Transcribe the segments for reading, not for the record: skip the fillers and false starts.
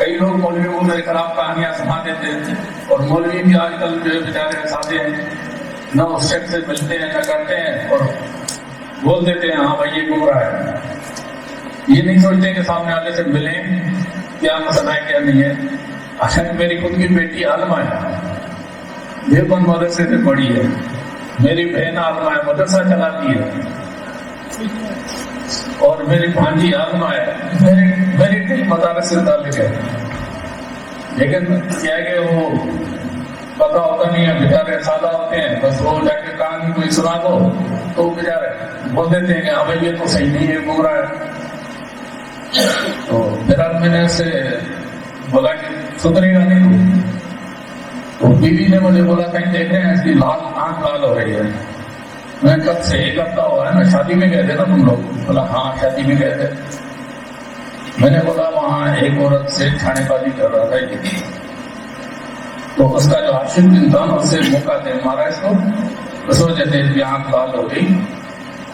کئی لوگ مولوی کو میرے خلاف کہانیاں سنا دیتے ہیں، اور مولوی بھی آج کل جو ہے بیچارے ایسے ہیں، نہ اس شخص سے ملتے ہیں نہ کرتے ہیں، اور بول دیتے ہیں ہاں بھائی یہ گمراہ ہے۔ یہ نہیں سوچتے کہ سامنے والے سے ملیں کیا مسئلہ ہے کیا نہیں ہے۔ اچھا میری خود کی بیٹی عالمہ ہے، دیوبند مدرسے سے پڑھی ہے، میری بہن عالمہ ہے، مدرسہ چلاتی ہے، اور میری بھانجی عالمہ ہے، میری کئی مدارس سے تعلق ہے، لیکن کیا ہے کہ وہ پتا ہوتا نہیں ہے، بیچارے سادہ ہوتے ہیں، بس وہ جا کے کہانی کوئی سنا دو تو بیچارے بول دیتے ہیں کہ ہاں بھائی یہ تو صحیح نہیں ہے، گمراہ ہے۔ تو پھر میں نے اسے بولا کہ سدھرے گا نہیں تو بیوی نے مجھے بولا کہیں دیکھ رہے ہیں اس کی آنکھ لال ہو رہی ہے۔ میں کب سے ایک ہفتہ ہوا ہے نا، شادی میں گئے تھے نا تم لوگ؟ بولا ہاں شادی میں گئے تھے۔ میں نے بولا وہاں ایک عورت سے چھانے بازی کر رہا تھا، تو اس کا جو عاشق دن تھا نا اس سے موقع دے مارا اس کو، اس وجہ سے اس کی آنکھ لال ہو گئی،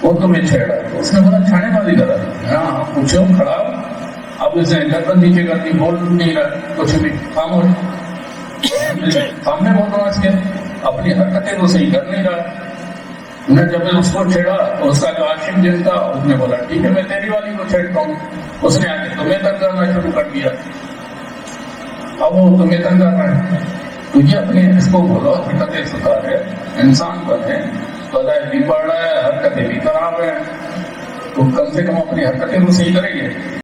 وہ تمہیں چھیڑا۔ تو اس نے بولا چھانے بازی کر رہا تھا؟ ہاں پوچھے ہوں کھڑا، اب اسے گردن نیچے کر دی، بول نہیں رہا کچھ بھی، خاموش، سامنے بول رہا اس کے، اپنی حرکتیں تو صحیح کر نہیں رہا۔ میں جب اس کو چھیڑا تو اس کا جو عاشق جن تھا اس نے بولا ٹھیک ہے میں تیری والی کو چھیڑتا ہوں، اس نے آ کے تمہیں تنگ کرنا شروع کر دیا، اب وہ تمہیں تنگ کر رہا ہے۔ تو یہ اپنے اس کو بولو حرکتیں سدھارے، انسان بنے، بدائے بھی پڑھ رہا ہے، حرکتیں بھی خراب ہیں، تو کم سے کم اپنی حرکتیں تو صحیح کریں گے۔